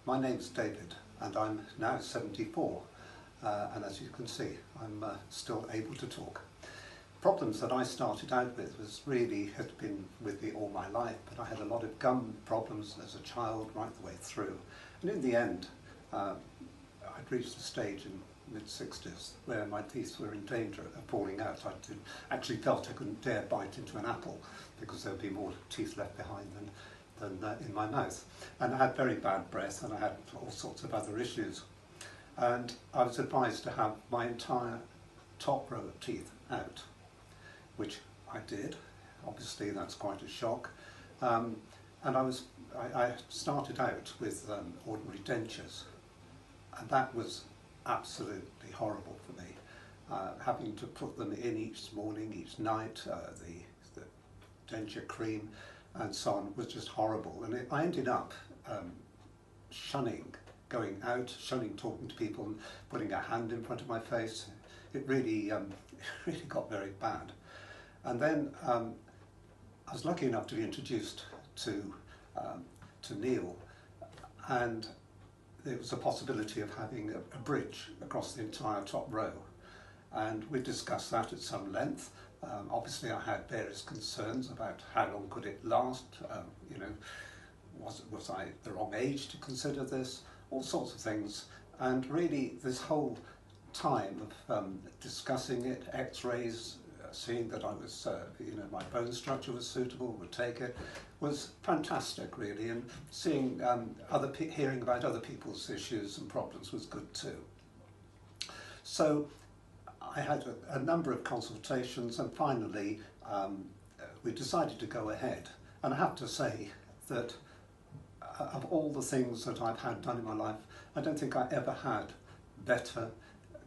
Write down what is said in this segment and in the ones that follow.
My name's David and I'm now 74 and as you can see I'm still able to talk. Problems that I started out with had been with me all my life, but I had a lot of gum problems as a child right the way through, and in the end I'd reached the stage in mid-60s where my teeth were in danger of falling out. I actually felt I couldn't dare bite into an apple because there would be more teeth left behind than in my mouth. And I had very bad breath and I had all sorts of other issues. And I was advised to have my entire top row of teeth out, which I did. Obviously that's quite a shock. And I started out with ordinary dentures, and that was absolutely horrible for me. Having to put them in each morning, each night, the denture cream and so on was just horrible. And I ended up shunning going out, shunning talking to people and putting a hand in front of my face. It really, really got very bad. And then I was lucky enough to be introduced to Neil, and there was a possibility of having a bridge across the entire top row, and we discussed that at some length. Obviously I had various concerns about how long could it last, you know, was I the wrong age to consider this, all sorts of things. And really this whole time of discussing it, x-rays, seeing that I was, you know, my bone structure was suitable, would take it, was fantastic really, and seeing hearing about other people's issues and problems was good too. So I had a number of consultations, and finally we decided to go ahead. And I have to say that of all the things that I've had done in my life, I don't think I ever had better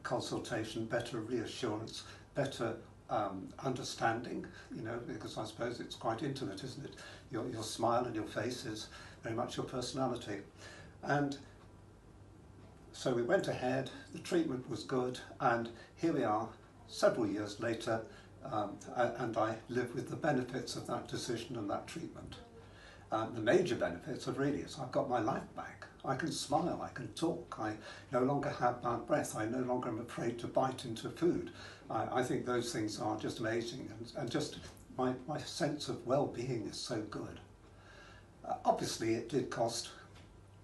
consultation, better reassurance, better understanding, you know, because I suppose it's quite intimate, isn't it? Your smile and your face is very much your personality. And so we went ahead, the treatment was good, and here we are several years later, and I live with the benefits of that decision and that treatment. The major benefits are really is I've got my life back. I can smile, I can talk, I no longer have bad breath, I no longer am afraid to bite into food. I think those things are just amazing, and just my sense of well-being is so good. Obviously it did cost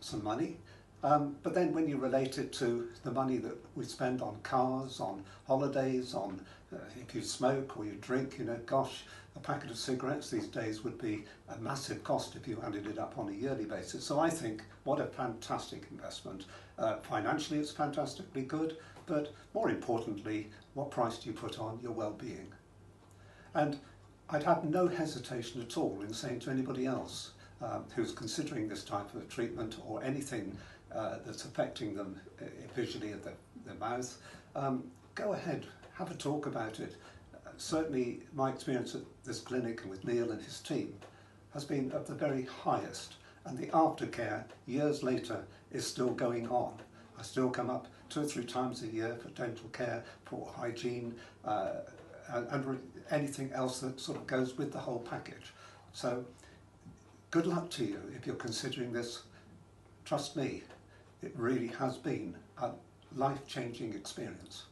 some money, but then when you relate it to the money that we spend on cars, on holidays, on if you smoke or you drink, you know, gosh, a packet of cigarettes these days would be a massive cost if you added it up on a yearly basis. So I think what a fantastic investment. Financially it's fantastically good, but more importantly, what price do you put on your well-being? And I'd have no hesitation at all in saying to anybody else who's considering this type of treatment or anything that's affecting them visually at their mouth, go ahead, have a talk about it. Certainly my experience at this clinic and with Neil and his team has been of the very highest, and the aftercare years later is still going on. I still come up 2 or 3 times a year for dental care, for hygiene, and anything else that sort of goes with the whole package. So good luck to you if you're considering this. Trust me, it really has been a life-changing experience.